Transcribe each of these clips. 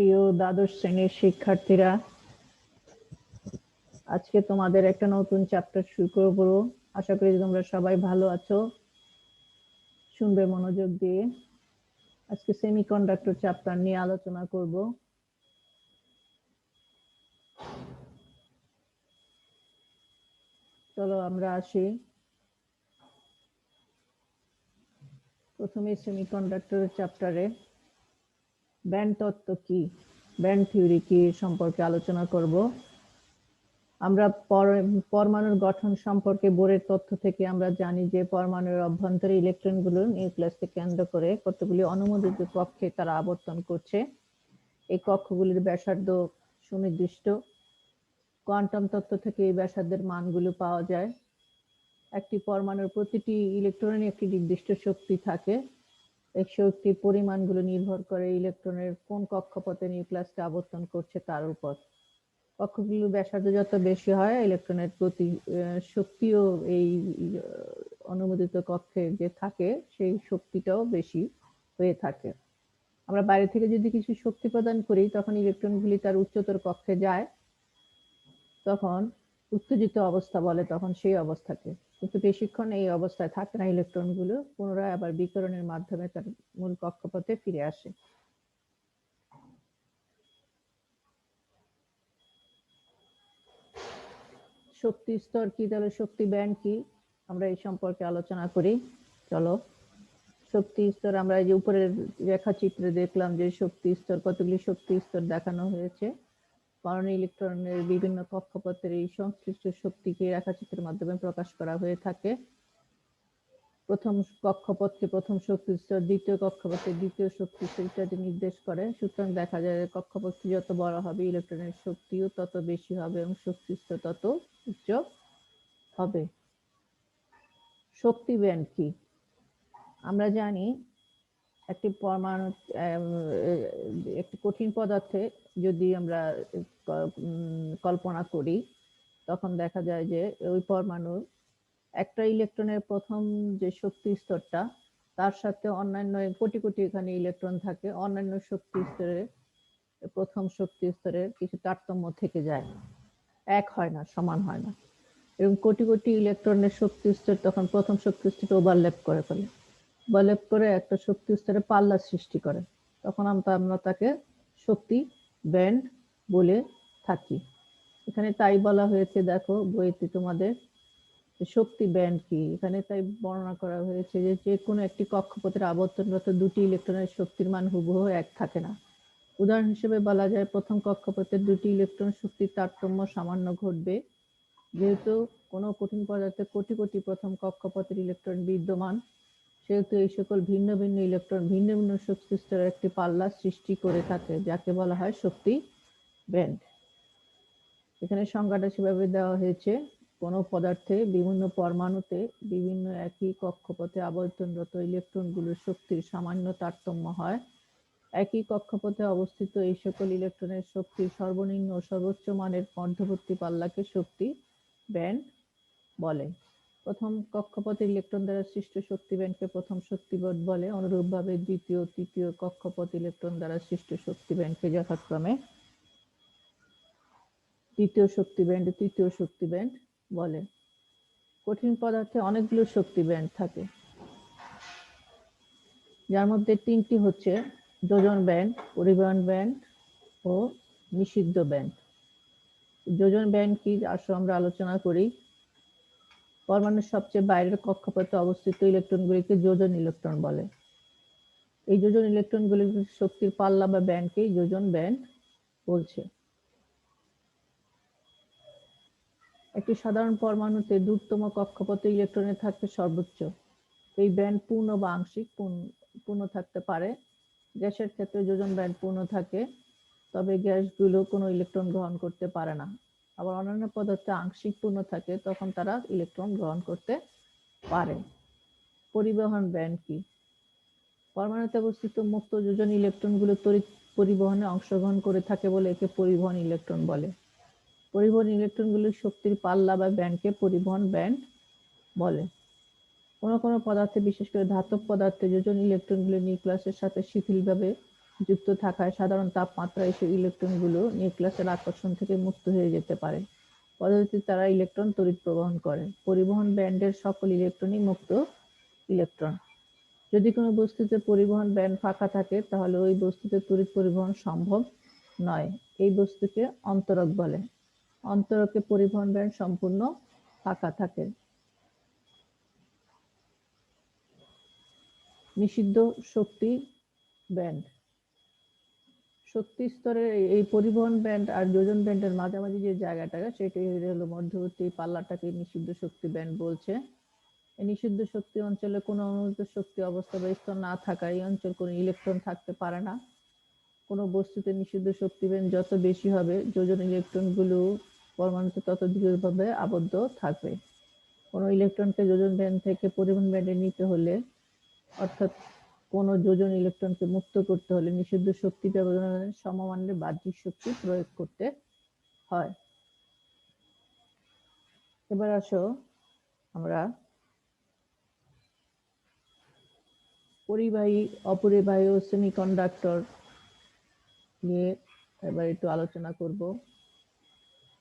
প্রিয় দ্বাদশ শ্রেণীর শিক্ষার্থীরা, আজকে তোমাদের একটা নতুন চ্যাপ্টার শুরু করব। আশা করি তোমরা সবাই ভালো আছো। শুনবে মনোযোগ দিয়ে। আজকে সেমিকন্ডাক্টর চ্যাপ্টার নিয়ে আলোচনা করব। চলো আমরা আসি। প্রথমে সেমিকন্ডাক্টর চ্যাপ্টারে ব্যান্ড তত্ত্ব কি, ব্যান্ড থিওরি কি সম্পর্কে আলোচনা করব। আমরা পরমাণুর গঠন সম্পর্কে বোরের তথ্য থেকে আমরা জানি যে পরমাণুর অভ্যন্তরে ইলেকট্রনগুলো নিউক্লিয়াসকে কেন্দ্র করে কতগুলি অনুমোদিত কক্ষে তারা আবর্তন করছে। এই কক্ষগুলির ব্যাসার্ধ সুনির্দিষ্ট। কোয়ান্টাম তত্ত্ব থেকে এই ব্যাসার্ধের মানগুলো পাওয়া যায়। একটি পরমাণুর প্রতিটি ইলেকট্রনের একটি নির্দিষ্ট শক্তি থাকে। এই শক্তির পরিমাণগুলো নির্ভর করে ইলেকট্রনের কোন কক্ষপথে নিউক্লিয়াসকে আবর্তন করছে তার উপর। কক্ষগুলোর ব্যাসার্ধ যত বেশি হয়, ইলেকট্রনের প্রতি শক্তিও এই অনুমোদিত কক্ষে যে থাকে সেই শক্তিটাও বেশি হয়ে থাকে। আমরা বাইরে থেকে যদি কিছু শক্তি প্রদান করি, তখন ইলেকট্রনগুলি তার উচ্চতর কক্ষে যায়, তখন উত্তেজিত অবস্থা বলে তখন সেই অবস্থাকে। কিন্তু বেশিক্ষণ এই অবস্থায় থাকে না, ইলেকট্রনগুলো পুনরায় আবার বিকিরণের মাধ্যমে তার মূল কক্ষপথে ফিরে আসে। শক্তি স্তর কি, তাহলে শক্তি ব্যান্ড কি, আমরা এই সম্পর্কে আলোচনা করি। চলো, শক্তি স্তর আমরা এই যে উপরের রেখাচিত্রে দেখলাম যে শক্তি স্তর, কতগুলি শক্তি স্তর দেখানো হয়েছে। পরমাণু ইলেকট্রনের বিভিন্ন কক্ষপথের এই সংশ্লিষ্ট শক্তিকে রেখাচিত্রের মাধ্যমে প্রকাশ করা হয়ে থাকে। প্রথম কক্ষপথকে প্রথম শক্তি স্তর, দ্বিতীয় কক্ষপথে দ্বিতীয় শক্তি স্তর ইত্যাদি নির্দেশ করে। সুতরাং দেখা যায় কক্ষপথটি যত বড় হবে, ইলেকট্রনের শক্তিও তত বেশি হবে এবং শক্তি স্তর তত উচ্চ হবে। শক্তি ব্যান্ড কি, আমরা জানি একটি পরমাণু একটি কঠিন পদার্থে যদি আমরা কল্পনা করি, তখন দেখা যায় যে ওই পরমাণুর একটা ইলেকট্রনের প্রথম যে শক্তি স্তরটা, তার সাথে অন্যান্য কোটি কোটি এখানে ইলেকট্রন থাকে, অন্যান্য শক্তি স্তরে প্রথম শক্তি স্তরের কিছু তারতম্য থেকে যায়, এক হয় না, সমান হয় না। এবং কোটি কোটি ইলেকট্রনের শক্তি স্তর তখন প্রথম শক্তি স্তরটা ওভারল্যাপ করে ফেলে, ওভারল্যাপ করে একটা শক্তি স্তরে পাল্লা সৃষ্টি করে। তখন আমরা তাকে শক্তি ব্যান্ড বলে থাকি। এখানে তাই বলা হয়েছে, দেখো বইতে তোমাদের শক্তি ব্যান্ড কি, এখানে তাই বর্ণনা করা হয়েছে যে যে কোনো একটি কক্ষপথের আবর্তনরত দুটি ইলেকট্রনের শক্তির মান হুবহু এক থাকে না। উদাহরণ হিসেবে বলা যায়, প্রথম কক্ষপথের দুটি ইলেকট্রন শক্তির তারতম্য সামান্য ঘটবে। যেহেতু কোনো কঠিন পদার্থে কোটি কোটি প্রথম কক্ষপথের ইলেকট্রন বিদ্যমান, সেহেতু এই সকল ভিন্ন ভিন্ন ইলেকট্রন ভিন্ন ভিন্ন শক্তি স্তরের একটি পাল্লা সৃষ্টি করে থাকে, যাকে বলা হয় শক্তি ব্যান্ড। এখানে সংজ্ঞাটা সেভাবে দেওয়া হয়েছে, কোন পদার্থে বিভিন্ন পরমাণুতে বিভিন্ন একই কক্ষপথে আবর্তনরত ইলেকট্রনগুলোর শক্তির সামান্য তারতম্য হয়। একই কক্ষপথে অবস্থিত এই সকল ইলেকট্রনের শক্তির সর্বনিম্ন ও সর্বোচ্চ মানের মধ্যবর্তী পাল্লাকে শক্তি ব্যান্ড বলে। প্রথম কক্ষপথের ইলেকট্রন দ্বারা সৃষ্ট শক্তি ব্যান্ডকে প্রথম শক্তি ব্যান্ড বলে। অনুরূপভাবে দ্বিতীয় তৃতীয় কক্ষপথ ইলেকট্রন দ্বারা সৃষ্ট শক্তি ব্যান্ডকে যথাক্রমে দ্বিতীয় শক্তি ব্যান্ড, তৃতীয় শক্তি ব্যান্ড বলে। কঠিন পদার্থে অনেকগুলো শক্তি ব্যান্ড থাকে, যার মধ্যে তিনটি হচ্ছে যোজন ব্যান্ড, পরিবহন ব্যান্ড ও নিষিদ্ধ ব্যান্ড। যোজন ব্যান্ড কি, আসো আমরা আলোচনা করি। পরমাণুর সবচেয়ে বাইরের কক্ষপথে অবস্থিত ইলেকট্রনগুলিকে যোজন ইলেকট্রন বলে। এই যোজন ইলেকট্রনগুলির শক্তির পাল্লা বা ব্যান্ডকেই যোজন ব্যান্ড বলছে। একটি সাধারণ পরমাণুতে দূরতম কক্ষপথে ইলেকট্রনের থাকবে সর্বোচ্চ। এই ব্যান্ড পূর্ণ বা আংশিক পূর্ণ থাকতে পারে। গ্যাসের ক্ষেত্রে যোজন ব্যান্ড পূর্ণ থাকে, তবে গ্যাসগুলো কোনো ইলেকট্রন গ্রহণ করতে পারে না। আবার অন্যান্য পদার্থে আংশিক পূর্ণ থাকে, তখন তারা ইলেকট্রন গ্রহণ করতে পারে। পরিবহন ব্যান্ড কি, পরমাণুতে অবস্থিত মুক্ত যোজন ইলেকট্রনগুলো তড়িৎ পরিবহনে অংশগ্রহণ করে থাকে বলে একে পরিবহন ইলেকট্রন বলে। পরিবহন ইলেকট্রনগুলির শক্তির পাল্লা বা ব্যান্ডকে পরিবহন ব্যান্ড বলে। কোনো কোনো পদার্থে, বিশেষ করে ধাতব পদার্থে, যোজন ইলেকট্রনগুলি নিউক্লিয়াসের সাথে শিথিলভাবে যুক্ত থাকায় সাধারণ তাপমাত্রায় সেই ইলেকট্রনগুলো নিউক্লিয়াসের আকর্ষণ থেকে মুক্ত হয়ে যেতে পারে। পরবর্তীতে তারা ইলেকট্রন তড়িৎ প্রবহন করে। পরিবহন ব্যান্ডের সকল ইলেকট্রনই মুক্ত ইলেকট্রন। যদি কোনো বস্তুতে পরিবহন ব্যান্ড ফাঁকা থাকে তাহলে ওই বস্তুতে তড়িৎ পরিবহন সম্ভব নয়। এই বস্তুকে অন্তরক বলে। অন্তরকে পরিবহন ব্যান্ড সম্পূর্ণ ফাঁকা থাকে। নিষিদ্ধ শক্তি ব্যান্ড। শক্তি স্তরের এই পরিবহন ব্যান্ড আর যোজন ব্যান্ডের মাঝামাঝি যে জায়গাটা সেটি হলো মধ্যবর্তী পাল্লাটাকে নিষিদ্ধ শক্তি ব্যান্ড বলছে। এই নিষিদ্ধ শক্তি অঞ্চলে কোনো অনুমোদিত শক্তি অবস্থা বা স্তর না থাকায় এই অঞ্চল কোনো ইলেকট্রন থাকতে পারে না। কোনো বস্তুতে নিষিদ্ধ শক্তি ব্যান্ড যত বেশি হবে যোজন ইলেকট্রনগুলো পরমাণুতে তত দৃঢ়ভাবে আবদ্ধ থাকবে। কোনো ইলেকট্রনকে যোজন ব্যান্ড থেকে পরিবহন ব্যান্ডে নিতে হলে অর্থাৎ কোনো যোজন ইলেকট্রনকে মুক্ত করতে হলে নিষিদ্ধ শক্তি ব্যবধানের সমমানের বাহ্যিক শক্তি প্রয়োগ করতে হয়। এবার আসো আমরা পরিবাহী, অপরিবাহী ও সেমিকন্ডাক্টর নিয়ে এবার একটু আলোচনা করব।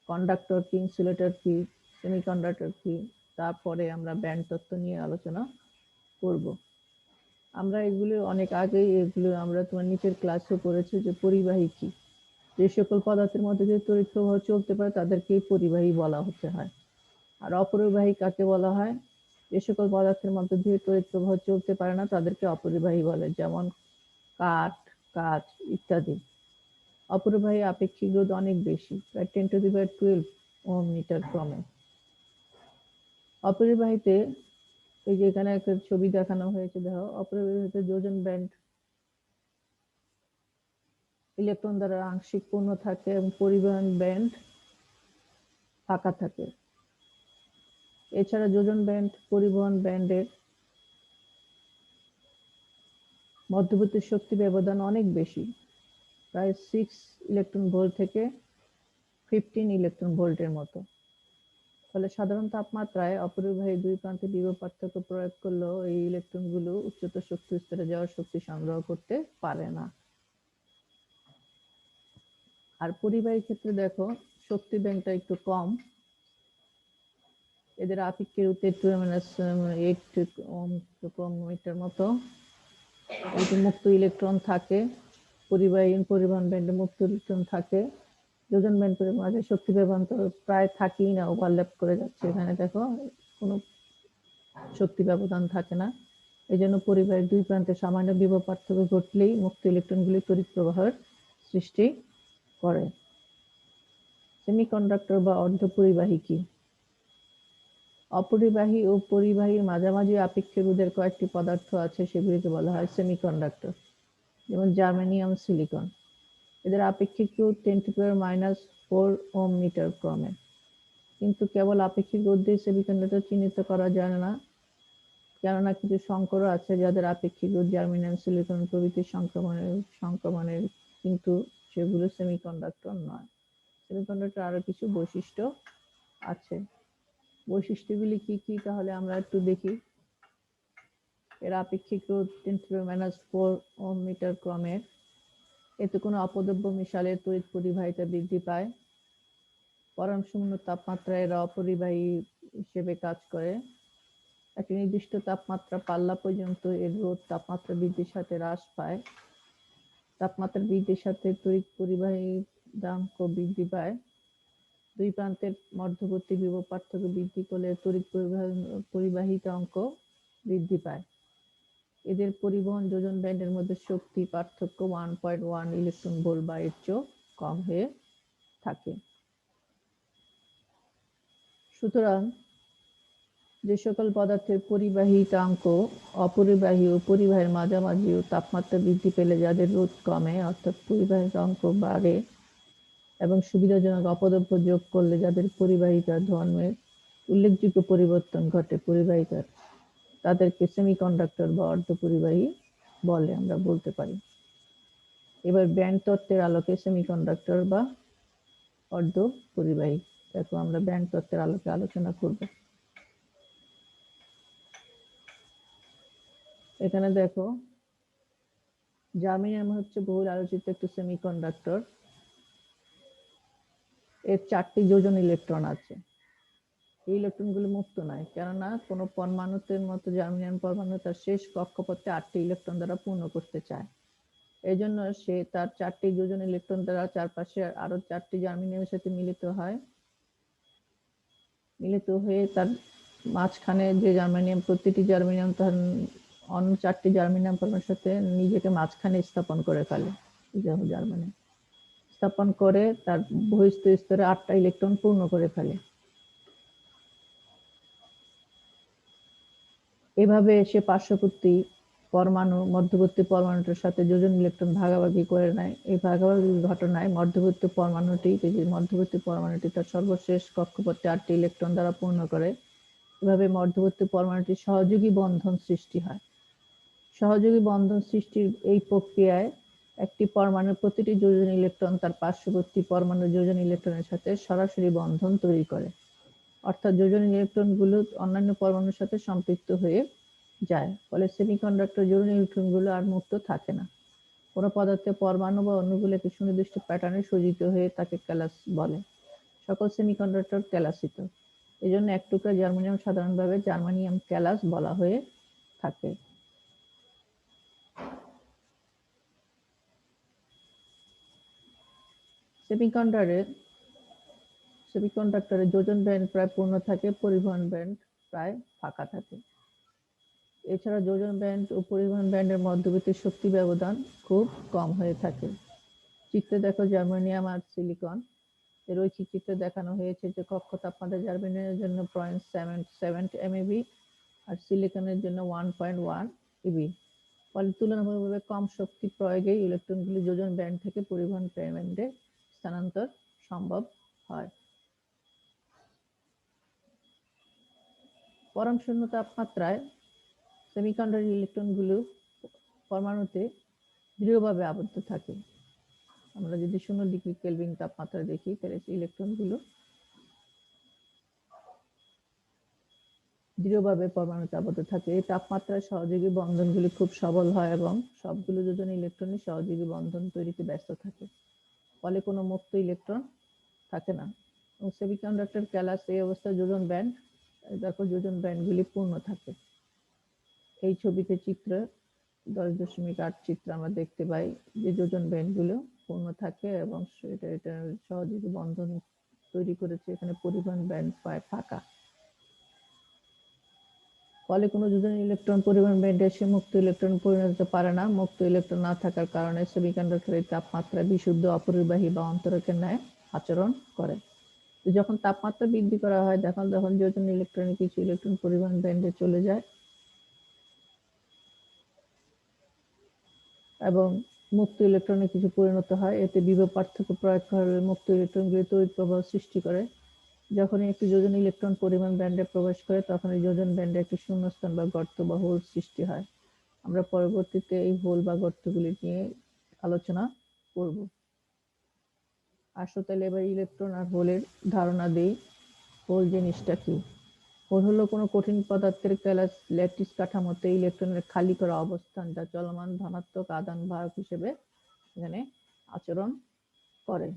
কন্ডাক্টর কি, ইনসুলেটর কি, সেমিকন্ডাক্টর কি, তারপরে আমরা ব্যান্ড তত্ত্ব নিয়ে আলোচনা করব। আমরা এগুলো অনেক আগেই আমরা তোমার নিচের ক্লাসে পড়েছি যে পরিবাহী কি। যে সকল পদার্থের মধ্যে দিয়ে তড়িৎ প্রবাহ চলতে পারে তাদেরকেই পরিবাহী বলা হতে হয়। আর অপরিবাহী কাকে বলা হয়? যে সকল পদার্থের মধ্যে দিয়ে তড়িৎ প্রবাহ চলতে পারে না তাদেরকে অপরিবাহী বলে, যেমন কাঠ, কাঁচ ইত্যাদি। অপরিবাহী আপেক্ষিক রোধ অনেক বেশি, প্রায় 10⁻12 ওহম মিটার ক্রমে। অপরিবাহীতে এই যে এখানে একটা ছবি দেখানো হয়েছে, দেখো অপরিবাহীতে যোজন ব্যান্ড ইলেকট্রন দ্বারা আংশিক পূর্ণ থাকে এবং পরিবহন ব্যান্ড ফাঁকা থাকে। এছাড়া যোজন ব্যান্ড পরিবহন ব্যান্ডের মধ্যবর্তী শক্তি ব্যবধান অনেক বেশি, প্রায় 6 ইলেকট্রন ভোল্ট থেকে 15 ইলেকট্রন ভোল্টের মতো। ফলে সাধারণ তাপমাত্রায় অপরিবাহী দুই প্রান্তে বিভব পার্থক্য প্রয়োগ করলেও এই ইলেকট্রনগুলো উচ্চতর শক্তি স্তরে যাওয়ার শক্তি সংগ্রহ করতে পারে না। আর পরিবাহীর ক্ষেত্রে দেখো শক্তি ব্যাংকটা একটু কম। এদের আপেক্ষিক রোধ 10⁻8 ওহম মিটার মতো। এতে মুক্ত ইলেকট্রন থাকে। পরিবহন ব্যান্ডে মুক্ত ইলেকট্রন থাকে। যোজন ব্যান্ডের মাঝে শক্তি ব্যবধান তো প্রায় থাকেই না, ওভারল্যাপ করে যাচ্ছে। এখানে দেখো কোনো শক্তি ব্যবধান থাকে না। এই জন্য পরিবাহীর দুই প্রান্তে সামান্য বিভব পার্থক্য ঘটলেই মুক্ত ইলেকট্রনগুলি তড়িৎ প্রবাহের সৃষ্টি করে। সেমিকন্ডাক্টর বা অর্ধপরিবাহী কি? অপরিবাহী ও পরিবাহীর মাঝামাঝি আপেক্ষিক রোধের কয়েকটি পদার্থ আছে, সেগুলিকে বলা হয় সেমিকন্ডাক্টর, যেমন জার্মেনিয়াম, সিলিকন। এদের আপেক্ষিক রোধ 10⁻⁻4 ওহম মিটার ক্রমে। কিন্তু কেবল আপেক্ষিক রোধ দিয়ে সেমিকন্ডাক্টর চিহ্নিত করা যায় না, কেননা কিছু সংকরও আছে যাদের আপেক্ষিক রোধ জার্মেনিয়াম, সিলিকন প্রভৃতি সংক্রমণের, কিন্তু সেগুলো সেমিকন্ডাক্টর নয়। সেমিকন্ডাক্টর আরো কিছু বৈশিষ্ট্য আছে। বৈশিষ্ট্যগুলি কি কি তাহলে আমরা একটু দেখি। এর আপেক্ষিক রোধ 10⁻⁻4 ওহম মিটার ক্রমের। এতে কোনো অপদ্রব্য মিশালে তড়িৎ পরিবাহিতা বৃদ্ধি পায়। পরমাণুশূন্য তাপমাত্রায় এরা অপরিবাহী হিসেবে কাজ করে। একটি নির্দিষ্ট তাপমাত্রা পাল্লা পর্যন্ত এর রোধ তাপমাত্রা বৃদ্ধির সাথে হ্রাস পায়। তাপমাত্রা বৃদ্ধির সাথে তড়িৎ পরিবাহিতাঙ্ক বৃদ্ধি পায়। দুই প্রান্তের মধ্যবর্তী বিভব পার্থক্য বৃদ্ধি করলে তড়িৎ পরিবাহিতাঙ্ক বৃদ্ধি পায়। এদের পরিবহন যোজন ব্যান্ডের মধ্যে শক্তি পার্থক্য 1.1 ইলেকট্রন ভোল্ট বা এর চেয়েও কম হয়ে থাকে। সুতরাং যে সকল পদার্থের পরিবাহিতাঙ্ক অপরিবাহী ও পরিবাহীর মাঝামাঝি ও তাপমাত্রা বৃদ্ধি পেলে যাদের রোধ কমে, অর্থাৎ পরিবাহিতাঙ্ক বাড়ে, এবং সুবিধাজনক অপদ্রব্য যোগ করলে যাদের পরিবাহিতার ধর্মের উল্লেখযোগ্য পরিবর্তন ঘটে পরিবাহিতার, তাদেরকে সেমিকন্ডাক্টর বা অর্ধপরিবাহী বলে আমরা বলতে পারি। এবার ব্যান্ড তত্ত্বের আলোকে সেমিকন্ডাক্টর বা অর্ধপরিবাহী দেখো আমরা ব্যান্ড তত্ত্বের আলোকে আলোচনা করব। এখানে দেখো জার্মেনিয়াম হচ্ছে বহুল আলোচিত একটি সেমিকন্ডাক্টর। এর 4টি যোজন ইলেকট্রন আছে। এই ইলেকট্রনগুলো মুক্ত নয়, কেননা কোনো পরমাণুতে মতো জার্মেনিয়াম পরমাণু তার শেষ কক্ষপথে 8টি ইলেকট্রন দ্বারা পূর্ণ করতে চায়। এই জন্য সে তার 4টি যোজন ইলেকট্রন দ্বারা চারপাশে আরো 4টি জার্মেনিয়ামের সাথে মিলিত হয়ে তার মাঝখানে যে জার্মেনিয়াম, প্রতিটি জার্মেনিয়াম তার অন্য 4টি জার্মেনিয়াম পরমাণুর সাথে নিজেকে মাঝখানে স্থাপন করে ফেলে। জার্মেনিয়াম স্থাপন করে তার বহিস্থ স্তরে 8টা ইলেকট্রন পূর্ণ করে ফেলে। এভাবে সে পার্শ্ববর্তী পরমাণু মধ্যবর্তী পরমাণুটার সাথে যোজন ইলেকট্রন ভাগাভাগি করে নেয়। এই ভাগাভাগির ঘটনায় মধ্যবর্তী পরমাণুটি তার সর্বশেষ কক্ষপথে 8টি ইলেকট্রন দ্বারা পূর্ণ করে। এভাবে মধ্যবর্তী পরমাণুটির সহযোগী বন্ধন সৃষ্টি হয়। সহযোগী বন্ধন সৃষ্টির এই প্রক্রিয়ায় একটি পরমাণুর প্রতিটি যোজন ইলেকট্রন তার পার্শ্ববর্তী পরমাণুর যোজন ইলেকট্রনের সাথে সরাসরি বন্ধন তৈরি করে, অর্থাৎ যোজন ইলেকট্রনগুলো অন্যান্য পরমাণুর সাথে সম্পৃক্ত হয়ে যায়। ফলে সেমিকন্ডাক্টর যোজন ইলেকট্রনগুলো আর মুক্ত থাকে না। কোনো পদার্থের পরমাণু বা অণুগুলো একটি সুনির্দিষ্ট প্যাটার্নে সজ্জিত হয়ে তাকে ক্যালাস বলে। সকল সেমিকন্ডাক্টর ক্যালাসিত। এজন্য এক টুকরা জার্মেনিয়াম সাধারণভাবে জার্মেনিয়াম ক্যালাস বলা হয়ে থাকে। সেমিকন্ডাক্টরের যোজন ব্যান্ড প্রায় পূর্ণ থাকে, পরিবহন ব্যান্ড প্রায় ফাঁকা থাকে। এছাড়া যোজন ব্যান্ড ও পরিবহন ব্যান্ডের মধ্যবর্তী শক্তি ব্যবধান খুব কম হয়ে থাকে। চিত্রে দেখো জার্মেনিয়াম আর সিলিকন এর রৈখিক চিত্রে দেখানো হয়েছে যে কক্ষ তাপমাত্রা জার্মেনিয়ামের জন্য 0.7 MeV আর সিলিকনের জন্য 1.1 eV। ফলে তুলনামূলকভাবে কম শক্তি প্রয়োগে ইলেকট্রনগুলি যোজন ব্যান্ড থেকে পরিবহন ব্যান্ডে স্থানান্তর সম্ভব হয়। পরম শূন্য তাপমাত্রায় সেমিকন্ডাক্টর ইলেকট্রনগুলো পরমাণুতে দৃঢ়ভাবে আবদ্ধ থাকে। আমরা যদি 0 ডিগ্রি কেলভিন তাপমাত্রা দেখি, তাহলে ইলেকট্রনগুলো দৃঢ়ভাবে পরমাণুতে আবদ্ধ থাকে। এই তাপমাত্রায় সহযোগী বন্ধনগুলি খুব সবল হয় এবং সবগুলো যোজন ইলেকট্রনই সহযোগী বন্ধন তৈরিতে ব্যস্ত থাকে। ফলে কোনো মুক্ত ইলেকট্রন থাকে না। এবং সেমিকন্ডাক্টর ক্যালাস এই অবস্থায় যোজন ব্যান্ড, দেখো যোজন ব্যান্ডগুলি পূর্ণ থাকে। এই ছবিতে চিত্র 10.8 চিত্র আমরা দেখতে পাই যে যোজন ব্যান্ডগুলো পূর্ণ থাকে এবং এটা সহযোগী বন্ধন তৈরি করেছে। এখানে পরিবহন ব্যান্ড প্রায় ফাঁকা। ফলে কোনো যোজন ইলেকট্রন পরিবহন ব্যান্ডে এসে মুক্ত ইলেকট্রন পরিণত হতে পারে না। মুক্ত ইলেকট্রন না থাকার কারণে সেমিকন্ডাক্টরের তাপমাত্রা বিশুদ্ধ অপরিবাহী বা অন্তরকের ন্যায় আচরণ করে। যখন তাপমাত্রা বৃদ্ধি করা হয় তখন যোজন ইলেকট্রনের কিছু ইলেকট্রন পরিবহন ব্যান্ডে চলে যায় এবং মুক্ত ইলেকট্রনে কিছু পরিণত হয়। এতে বিভব পার্থক্য প্রয়োগ করলে মুক্ত ইলেকট্রনগুলি তড়িৎ প্রবাহ সৃষ্টি করে। যখন একটি যোজন ইলেকট্রন পরিবহন ব্যান্ডে প্রবেশ করে তখন এই যোজন ব্যান্ডে একটি শূন্যস্থান বা গর্ত বা হোল সৃষ্টি হয়। আমরা পরবর্তীতে এই হোল বা গর্তগুলি নিয়ে আলোচনা করব। আসো তাহলে এবার ইলেকট্রন আর হোলের ধারণা দেই। হোল জিনিসটা কি? হোল হলো কোনো কঠিন পদার্থের ক্যালাস ল্যাটিস কাঠামোতে ইলেকট্রনের খালি করা অবস্থান, যা চলমান ধনাত্মক আধান বাহক হিসেবে এখানে আচরণ করে।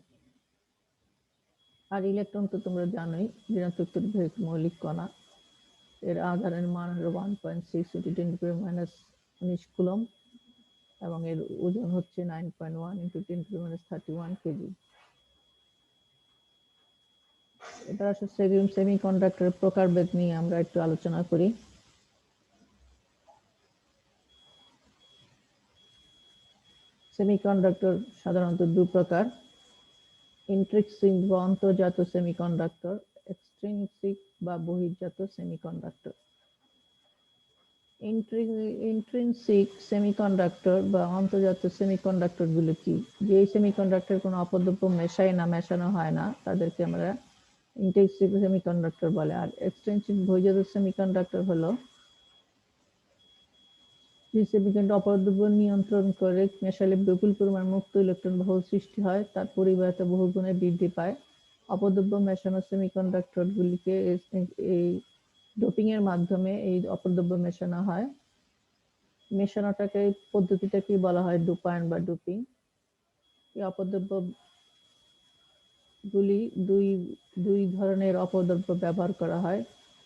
আর ইলেকট্রন তো তোমরা জানোই ঋণাত্মক তড়িৎ মৌলিক কণা। এর আধানের মান হলো 1.6 × 10⁻⁻⁹ কুলম্ব এবং এর ওজন হচ্ছে 9.1 × 10⁻31 কেজি। এবার আসলে সেমিকন্ডাক্টরের প্রকারভেদ নিয়ে আমরা একটু আলোচনা করি। সেমিকন্ডাক্টর সাধারণত দু প্রকার: ইন্ট্রিনসিক বা অন্তর্জাত সেমিকন্ডাক্টর, এক্সট্রিনসিক বা বহির্জাত সেমিকন্ডাক্টর। ইন্ট্রিনসিক সেমিকন্ডাক্টর বা অন্তর্জাত সেমিকন্ডাক্টর গুলো কি? যে সেমিকন্ডাক্টর কোনো অপদ্রব্য মেশানো হয় না তাদেরকে আমরা ইন্ট্রিনসিক সেমিকন্ডাক্টর বলে। আর এক্সট্রিনসিক বহির্জাত সেমিকন্ডাক্টর হলো যে সেমিকন্ডাক্টর অপদ্রব্য নিয়ন্ত্রণ করে মেশালে বিপুল পরিমাণ মুক্ত ইলেকট্রন বা হোল সৃষ্টি হয়, তার পরিবাহিতা বহুগুণে বৃদ্ধি পায়। অপদ্রব্য মেশানো সেমিকন্ডাক্টর গুলিকে এই ডোপিং এর মাধ্যমে এই অপদ্রব্য মেশানো হয় মেশানোটাকে পদ্ধতিটাকে বলা হয় ডোপায়ন বা ডোপিং। এই অপদ্রব্য গুলি দুই ধরনের অপদ্রব্য ব্যবহার করা হয়।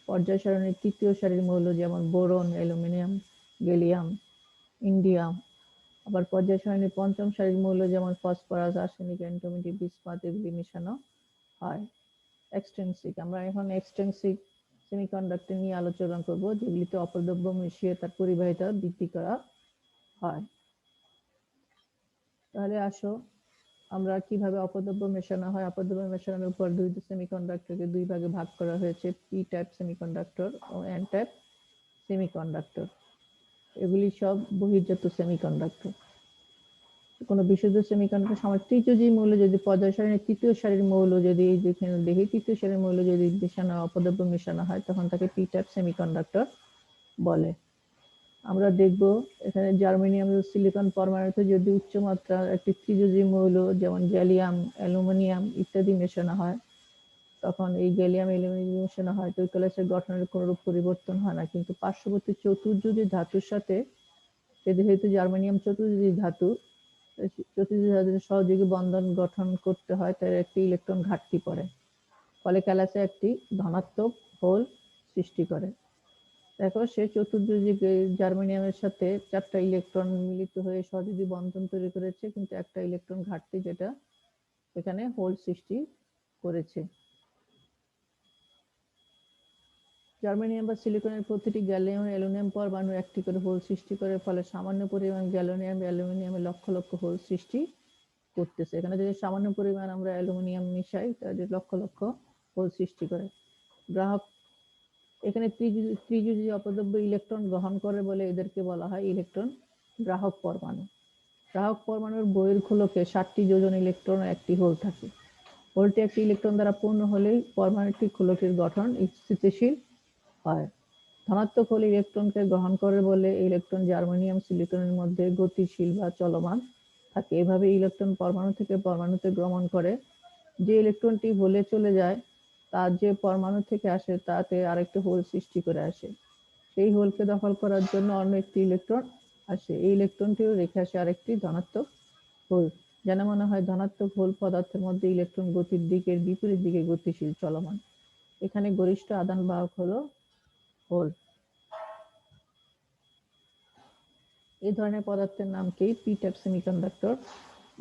পর্যায় সারণীর তৃতীয় সারির মৌল যেমন বোরন, অ্যালুমিনিয়াম, গ্যালিয়াম, ইন্ডিয়াম। আবার পর্যায় সারণীর পঞ্চম সারির মৌল যেমন ফসফরাস, আর্সেনিক, অ্যান্টিমনি, বিসমাথ এগুলি মেশানো হয়। এক্সট্রিনসিক, আমরা এখন এক্সট্রিনসিক সেমিকন্ডাক্টর নিয়ে আলোচনা করব, যেগুলিতে অপদ্রব্য মিশিয়ে তার পরিবাহিতা বৃদ্ধি করা হয়। তাহলে আসো আমরা কিভাবে অপদ্রব্য মেশানো হয়। অপদ্রব্য মেশানোর উপর দুই সেমিকন্ডাক্টরকে দুই ভাগে ভাগ করা হয়েছে, পি টাইপ সেমিকন্ডাক্টর ও এন টাইপ সেমিকন্ডাক্টর। এগুলি সব বহির্জাত সেমিকন্ডাক্টর। কোনো বিশুদ্ধ সেমিকন্ডাক্টর সময় তৃতীয় মৌল যদি পর্যায় সারণীর তৃতীয় সারির মৌল যদি এই যেখানে দেখি তৃতীয় সারির মৌল যদি মেশানো অপদ্রব্য মেশানো হয় তখন তাকে পি টাইপ সেমিকন্ডাক্টর বলে। আমরা দেখব এখানে জার্মেনিয়াম ও সিলিকন পরমাণুতে যদি উচ্চ মাত্রার একটি ত্রিযোজী মৌল যেমন গ্যালিয়াম, অ্যালুমিনিয়াম ইত্যাদি মেশানো হয়, তখন এই গ্যালিয়াম অ্যালুমিনিয়াম মেশানো হয় নিউক্লিয়াসের গঠনের কোনো পরিবর্তন হয় না, কিন্তু পার্শ্ববর্তী চতুর্যোজী ধাতুর সাথে, যেহেতু জার্মেনিয়াম চতুর্যোজী ধাতু, চতুর্যোজী ধাতুর সহযোগী বন্ধন গঠন করতে হয়, তার একটি ইলেকট্রন ঘাটতি পড়ে, ফলে ক্যালাসে একটি ধনাত্মক হোল সৃষ্টি করে। দেখো সে চতুর্যোজী জার্মেনিয়ামের সাথে 4টা ইলেকট্রন মিলিত হয়ে সহযোগী বন্ধন তৈরি করেছে, কিন্তু একটা ইলেকট্রন ঘাটতি যেটা এখানে হোল সৃষ্টি করেছে। জার্মেনিয়াম বা সিলিকনের প্রতিটি গ্যালিয়াম অ্যালুমিনিয়াম পরমাণু একটি করে হোল সৃষ্টি করে, ফলে সামান্য পরিমাণ গ্যালিয়াম অ্যালুমিনিয়ামে লক্ষ লক্ষ হোল সৃষ্টি করতেছে। এখানে যদি সামান্য পরিমাণ আমরা অ্যালুমিনিয়াম মিশাই তাহলে লক্ষ লক্ষ হোল সৃষ্টি করে। গ্রাহক এখানে ত্রিযোজী অপদ্রব্য ইলেকট্রন গ্রহণ করে বলে এদেরকে বলা হয় ইলেকট্রন গ্রাহক পরমাণু। গ্রাহক পরমাণুর বহির্খোলকে 7টি যোজন ইলেকট্রন ও একটি হোল থাকে। হোলটি একটি ইলেকট্রন দ্বারা পূর্ণ হলেই পরমাণুটির খোলকের গঠন স্থিতিশীল হয়। ধনাত্মক হোল ইলেকট্রনকে গ্রহণ করে বলে ইলেকট্রন জার্মেনিয়াম সিলিকনের মধ্যে গতিশীল বা চলমান থাকে। এভাবে ইলেকট্রন পরমাণু থেকে পরমাণুতে গমন করে। যে ইলেকট্রনটি হোলে চলে যায় তা যে পরমাণু থেকে আসে তাতে আরেকটি হোল সৃষ্টি করে আসে। সেই হোলকে দখল করার জন্য অন্য একটি ইলেকট্রন আসে, এই ইলেকট্রনটিও রেখে আসে আরেকটি ধনাত্মক হোল। যেন মনে হয় ধনাত্মক হোল পদার্থের মধ্যে ইলেকট্রন গতির দিকের বিপরীত দিকে গতিশীল চলমান। এখানে গরিষ্ঠ আদান বাহক হলো হোল। এই ধরনের পদার্থের নামকেই পি টাইপ সেমিকন্ডাক্টর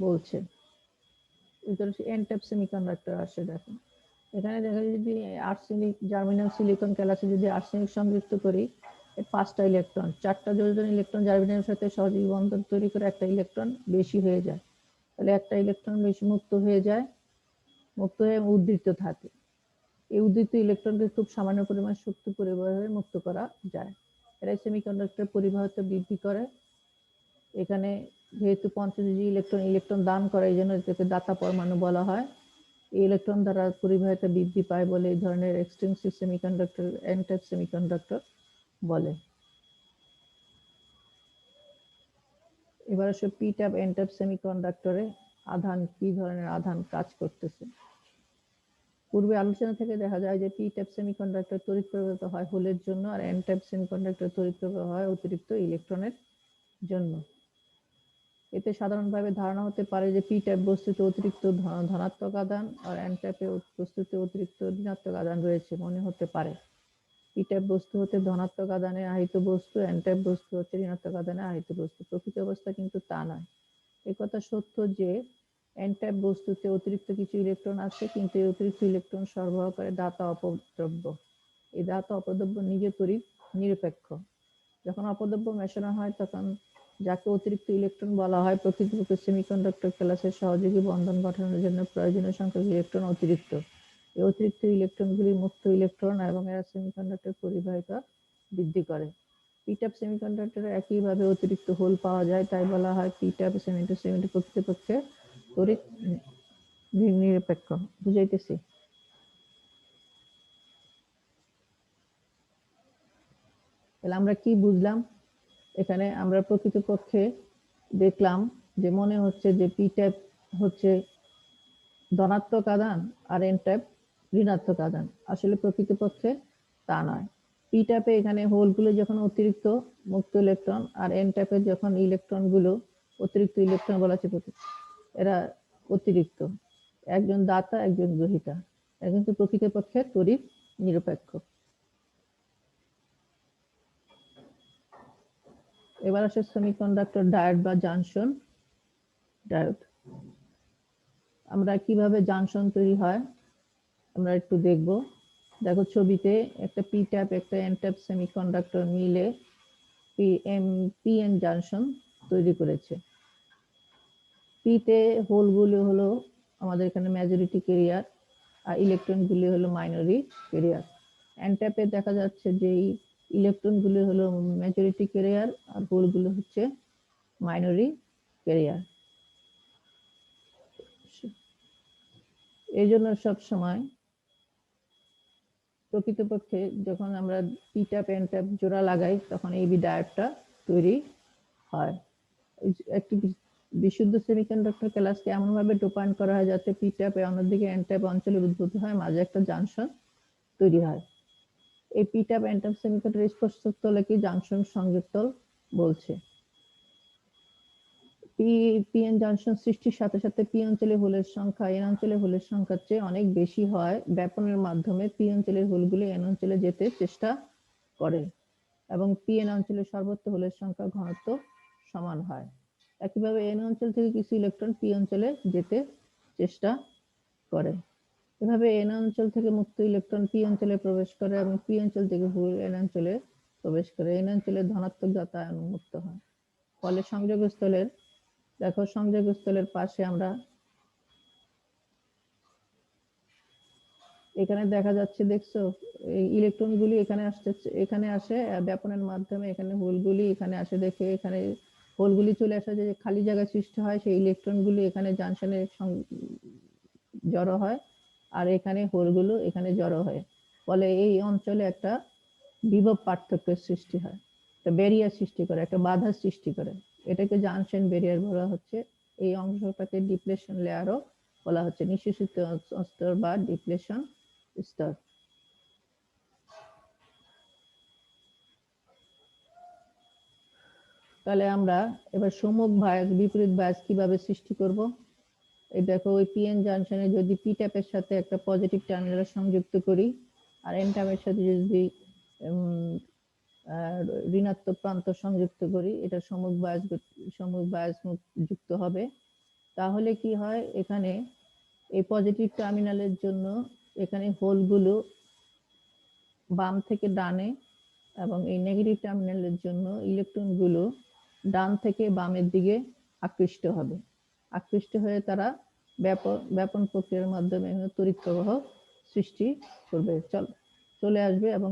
বলছে। এন টাইপ সেমিকন্ডাক্টর আসে। দেখো এখানে দেখা যায় যদি আর্সেনিক, জার্মেনিয়াম সিলিকন ক্যালাসে যদি আর্সেনিক সংযুক্ত করি, 5টা ইলেকট্রন, 4টা যোজন ইলেকট্রন জার্মেনিয়ামের সাথে সহযোগী বন্ধন তৈরি করে একটা ইলেকট্রন বেশি হয়ে যায়, তাহলে একটা ইলেকট্রন বেশি মুক্ত হয়ে যায়, মুক্ত হয়ে উদ্দীপ্ত থাকে। এই উদ্দীপ্ত ইলেকট্রনকে খুব সামান্য পরিমাণ শক্তি পরিবাহে মুক্ত করা যায়। এরাই সেমিকন্ডাক্টর পরিবাহিতা বৃদ্ধি করে। এখানে যেহেতু পঞ্চযোজী ইলেকট্রন দান করে, এই জন্য এটাকে দাতা পরমাণু বলা হয়। এই ইলেকট্রন দ্বারা পরিবাহিতা বৃদ্ধি পায় বলে এই ধরনের extrinsic semiconductor N type semiconductor বলে। এবার আসলে পি টাইপ এন টাইপ সেমিকন্ডাক্টরে আধান, কি ধরনের আধান কাজ করতেছে। পূর্বে আলোচনা থেকে দেখা যায় যে পি টাইপ সেমিকন্ডাক্টর তড়িৎ প্রবাহিত হয় হোলের জন্য, আর এন টাইপ সেমিকন্ডাক্টর তড়িৎ প্রবাহ হয় অতিরিক্ত ইলেকট্রনের জন্য। এতে সাধারণভাবে ধারণা হতে পারে যে পি টাইপ বস্তুতে অতিরিক্ত ধনাত্মক আধান আর এন টাইপে বস্তুতে অতিরিক্ত ঋণাত্মক আধান রয়েছে মনে হতে পারে। পি টাইপ বস্তু হতে ধনাত্মক আধানে আহিত বস্তু, এন টাইপ বস্তু হচ্ছে ঋণাত্মক আধানে আহিত বস্তু। প্রকৃত অবস্থা কিন্তু তা নয়। একথা সত্য যে এন টাইপ বস্তুতে অতিরিক্ত কিছু ইলেকট্রন আছে, কিন্তু এই অতিরিক্ত ইলেকট্রন সরবরাহ করে দাতা অপদ্রব্য। এই দাতা অপদ্রব্য নিজে তড়িৎ নিরপেক্ষ। যখন অপদ্রব্য মেশানো হয় তখন যাকে অতিরিক্ত ইলেকট্রন বলা হয়, প্রকৃতপক্ষে সেমিকন্ডাক্টর ক্লাসের সহযোগী বন্ধন গঠনের জন্য প্রয়োজনীয় সংখ্যক ইলেকট্রন অতিরিক্ত। এই অতিরিক্ত ইলেকট্রনগুলি মুক্ত ইলেকট্রন এবং এরা সেমিকন্ডাক্টর পরিবাহিতা বৃদ্ধি করে। পি টাইপ সেমিকন্ডাক্টরে একইভাবে অতিরিক্ত হোল পাওয়া যায়, তাই বলা হয় পি টাইপ সেমি প্রকৃতপক্ষে তড়িৎ নিরপেক্ষ। বুঝাইতেছি? তাহলে আমরা কি বুঝলাম? এখানে আমরা প্রকৃতপক্ষে দেখলাম যে মনে হচ্ছে যে পি টাইপ হচ্ছে ধনাত্মক আধান আর এন টাইপ ঋণাত্মক আধান। আসলে প্রকৃতপক্ষে তা নয়। পি ট্যাপে এখানে হোলগুলো যখন অতিরিক্ত মুক্ত ইলেকট্রন, আর এন ট্যাপে যখন ইলেকট্রনগুলো অতিরিক্ত ইলেকট্রন বলা হচ্ছে, এরা অতিরিক্ত, একজন দাতা একজন গ্রহীতা, এরা কিন্তু প্রকৃতপক্ষে তড়িৎ নিরপেক্ষ। এবার আসে সেমিকন্ডাক্টর ডায়োড বা জাংশন ডায়োড। আমরা কিভাবে জাংশন তৈরি হয় আমরা একটু দেখব। দেখো ছবিতে একটা পি ট্যাপ একটা এন ট্যাপ সেমিকন্ডাক্টর মিলে পিএন জাংশন তৈরি করেছে। পিতে হোলগুলো হলো আমাদের এখানে মেজরিটি ক্যারিয়ার, আর ইলেকট্রনগুলি হলো মাইনরি ক্যারিয়ার। এন ট্যাপে দেখা যাচ্ছে যে ইলেকট্রনগুলো হলো মেজরিটি ক্যারিয়ার আর হোলগুলো হচ্ছে মাইনরি ক্যারিয়ার। এই জন্য সবসময় প্রকৃতপক্ষে যখন আমরা পি ট্যাপ এন ট্যাপ জোড়া লাগাই তখন এই ডায়োডটা তৈরি হয়। একটি বিশুদ্ধ সেমিকন্ডাক্টর ক্লাসকে এমনভাবে ডোপাইন করা হয় যাতে পি ট্যাপে অন্যদিকে এন ট্যাপ অঞ্চলে উদ্ভূত হয়, মাঝে একটা জাংশন তৈরি হয়। এই P type N type semiconductor স্পর্শকতলকে জাংশন সংযোগতল বলছে। পিএন জাংশন সৃষ্টির সাথে সাথে পি অঞ্চলে হোলের সংখ্যা এন অঞ্চলে হোলের সংখ্যার চেয়ে অনেক বেশি হয়। ব্যাপনের মাধ্যমে পি অঞ্চলের হোলগুলি এন অঞ্চলে যেতে চেষ্টা করে এবং পিএন অঞ্চলের সর্বত্র হোলের সংখ্যা ঘনত্ব সমান হয়। একইভাবে এন অঞ্চল থেকে কিছু ইলেকট্রন পি অঞ্চলে যেতে চেষ্টা করে। এভাবে এন অঞ্চল থেকে মুক্ত ইলেকট্রন পি অঞ্চলে প্রবেশ করে এবং পি অঞ্চল থেকে হোল এন অঞ্চলে প্রবেশ করে। এন অঞ্চলে ধনাত্মক জাতা মুক্ত হয়। ফলে সংযোগস্থলের দেখো সংযোগস্থলের পাশে আমরা এখানে দেখা যাচ্ছে, দেখছো এই ইলেকট্রনগুলি এখানে আসছে, এখানে আসে ব্যাপনের মাধ্যমে, এখানে হোলগুলি এখানে আসে, দেখে এখানে হোলগুলি চলে আসে, যে খালি জায়গা সৃষ্টি হয় সেই ইলেকট্রনগুলি এখানে জাংশনে জড়ো হয় আর এখানে হোলগুলো এখানে জড়ো হয়। ফলে এই অঞ্চলে একটা বিভব পার্থক্যের সৃষ্টি হয়, একটা ব্যারিয়ার সৃষ্টি করে, একটা বাধা সৃষ্টি করে। এটাকে জাংশন ব্যারিয়ার বলা হচ্ছে। এই অংশটাকে ডিপ্লেশন লেয়ারও বলা হচ্ছে, নিঃশেষিত স্তর বা ডিপ্লেশন স্তর। তাহলে আমরা এবার সম্মুখ বায়াস বিপরীত বায়াস কিভাবে সৃষ্টি করব। এই দেখো ওই পিএন জাংশনে যদি পি ট্যাপের সাথে একটা পজিটিভ টার্মিনাল সংযুক্ত করি আর এন ট্যাপের সাথে যদি ঋণাত্মক প্রান্ত সংযুক্ত করি, এটা সম্মুখ বায়াস যুক্ত হবে। তাহলে কি হয়, এখানে এই পজিটিভ টার্মিনালের জন্য এখানে হোলগুলো বাম থেকে ডানে এবং এই নেগেটিভ টার্মিনালের জন্য ইলেকট্রনগুলো ডান থেকে বামের দিকে আকৃষ্ট হবে। আকৃষ্ট হয়ে তারা ব্যাপন প্রক্রিয়ার মাধ্যমে তড়িৎ প্রবাহ সৃষ্টি করবে, চলে আসবে এবং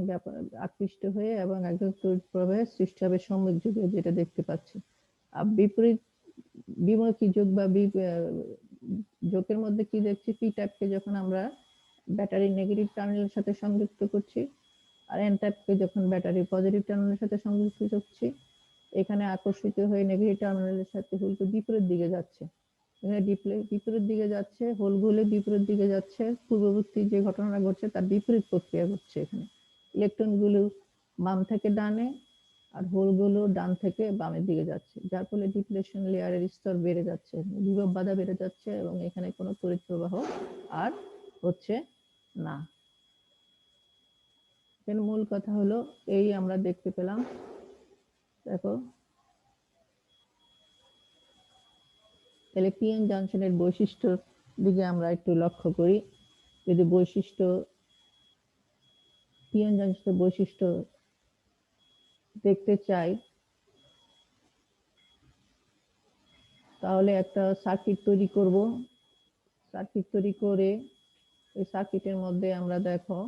আকৃষ্ট হয়ে এবং একদম তড়িৎ প্রবাহের সৃষ্টি হবে সম্মুখ যুগে, যেটা দেখতে পাচ্ছি। আর বিপরীত বিমুখী যোগ বা যোগের মধ্যে কি দেখছি, পি টাইপকে যখন আমরা ব্যাটারি নেগেটিভ টার্মিনালের সাথে সংযুক্ত করছি আর এন টাইপকে যখন ব্যাটারি পজিটিভ টার্মিনালের সাথে সংযুক্ত করছি, এখানে আকর্ষিত হয়ে নেগেটিভ টার্মিনালের সাথে হোলটা বিপরীত দিকে যাচ্ছে। এখানে বিপরীত দিকে যাচ্ছে, হোলগুলো বিপরীত দিকে যাচ্ছে, পূর্ববর্তী যে ঘটনা ঘটছে তার বিপরীত প্রক্রিয়া ঘটছে। এখানে ইলেকট্রনগুলো বাম থেকে ডানে আর হোলগুলো ডান থেকে বামের দিকে যাচ্ছে, যার ফলে ডিপ্লেশন লেয়ারের স্তর বেড়ে যাচ্ছে, বিভব বাধা বেড়ে যাচ্ছে এবং এখানে কোনো তড়িৎ প্রবাহ আর হচ্ছে না। এর মূল কথা হলো এই আমরা দেখতে পেলাম। দেখো তাহলে পিএন জাংশনের বৈশিষ্ট্যর দিকে আমরা একটু লক্ষ্য করি। যদি পিএন জাংশনের বৈশিষ্ট্য দেখতে চাই তাহলে একটা সার্কিট তৈরি করব। সার্কিট তৈরি করে এই সার্কিটের মধ্যে আমরা দেখো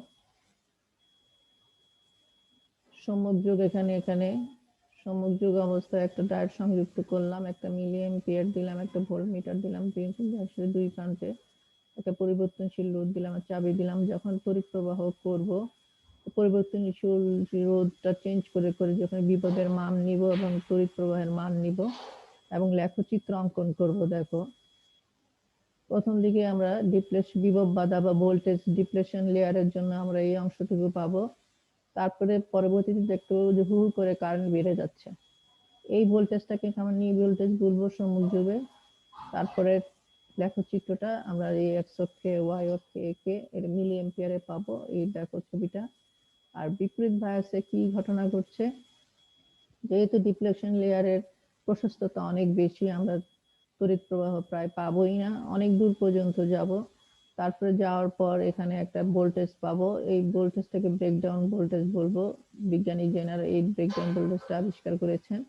সম্মুখ যোগ এখানে সম্মুখ যোগ অবস্থায় একটা ডায়োড সংযুক্ত করলাম, একটা মিলি অ্যাম্পিয়ার দিলাম, একটা ভোল্টমিটার দিলাম, দুই প্রান্তে একটা পরিবর্তনশীল রোধ দিলাম আর চাবি দিলাম। যখন তড়িৎ প্রবাহ করব, পরিবর্তনশীল রোধটা চেঞ্জ করে করে যখন বিভবের মান নিব এবং তড়িৎ প্রবাহের মান নিব এবং লেখচিত্র অঙ্কন করব। দেখো প্রথম দিকে আমরা বিভব বাধা বা ভোল্টেজ ডিপ্লেশন লেয়ারের জন্য আমরা এই অংশটুকু পাবো। তারপরে পরবর্তীতে দেখতে পাবো যে হু হু করে কারেন্ট বেড়ে যাচ্ছে। এই ভোল্টেজটাকে আমরা নি ভোল্টেজ বলবো সমুদ্রবে। তারপরে দেখো চিত্রটা আমরা এই এক্স অক্ষে ওয়াই অক্ষে একে এর মিলি এম্পিয়ারে পাবো। এই দেখো ছবিটা। আর বিপরীত বায়াসে কি ঘটনা ঘটছে, যেহেতু ডিপ্লেশন লেয়ারের প্রশস্ততা অনেক বেশি, আমরা তড়িৎ প্রবাহ প্রায় পাবোই না, অনেক দূর পর্যন্ত যাব। তারপরে যাওয়ার পর এখানে একটা ভোল্টেজ পাবো, এই ভোল্টেজটাকে ব্রেকডাউন ভোল্টেজ বলবো। বিজ্ঞানী জেনার এই ব্রেকডাউন ভোল্টেজটা আবিষ্কার করেছেন।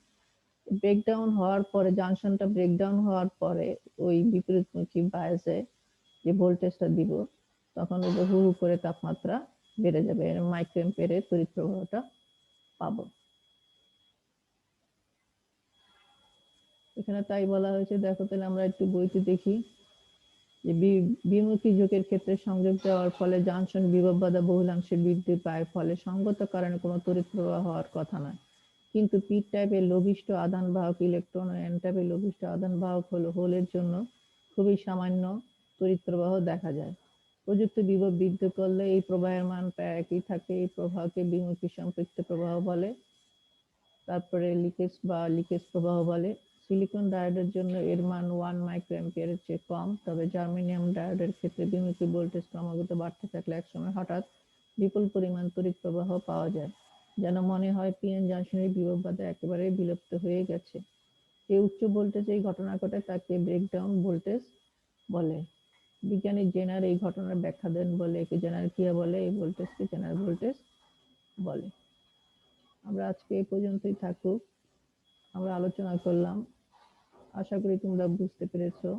ব্রেকডাউন হওয়ার পরে, জাংশনটা ব্রেকডাউন হওয়ার পরে ওই বিপরীতমুখী বায়াসে যে ভোল্টেজটা দিব, তখন ওই যে হু হু করে তাপমাত্রা বেড়ে যাবে, এর মাইক্রো এম্পিয়ারের তড়িৎ প্রবাহটা পাবো। এখানে তাই বলা হয়েছে, দেখো তাহলে আমরা একটু বইতে দেখি যে বিমুখী ঝোঁকের ক্ষেত্রে সংযোগ দেওয়ার ফলে জংশন বিভব বাধা বহুলাংশে বৃদ্ধি পায়, ফলে সঙ্গত কারণে কোনো তড়িৎ প্রবাহ হওয়ার কথা নয়। কিন্তু পি টাইপের লঘিষ্ঠ আধান বাহক ইলেকট্রন ও এন টাইপের লঘিষ্ঠ আধান বাহক হলো হোলের জন্য খুবই সামান্য তড়িৎ প্রবাহ দেখা যায়। প্রযুক্ত বিভব বৃদ্ধি করলে এই প্রবাহের মান প্রায় একই থাকে। এই প্রবাহকে বিমুখী সম্পৃক্ত প্রবাহ বলে। তারপরে লিকেজ বা লিকেজ প্রবাহ বলে। সিলিকন ডায়োডের জন্য এর মান 1 মাইক্রো অ্যাম্পিয়ারের চেয়ে কম। তবে জার্মেনিয়াম ডায়োডের ক্ষেত্রে বিমুখী ভোল্টেজ ক্রমাগত বাড়তে থাকলে একসময় হঠাৎ বিপুল পরিমাণ তড়িৎ প্রবাহ পাওয়া যায়, যেন মনে হয় পিএন জংশনের বিভব বাধা একেবারে বিলুপ্ত হয়ে গেছে। এই উচ্চ ভোল্টেজ এই ঘটনা ঘটে তাকে ব্রেকডাউন ভোল্টেজ বলে। বিজ্ঞানী জেনার এই ঘটনার ব্যাখ্যা দেন বলে একে জেনার ক্রিয়া বলে, এই ভোল্টেজকে জেনার ভোল্টেজ বলে। আমরা আজকে এই পর্যন্তই থাকুক, আমরা আলোচনা করলাম, আশা করি তোমরা বুঝতে পেরেছো।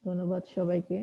ধন্যবাদ সবাইকে।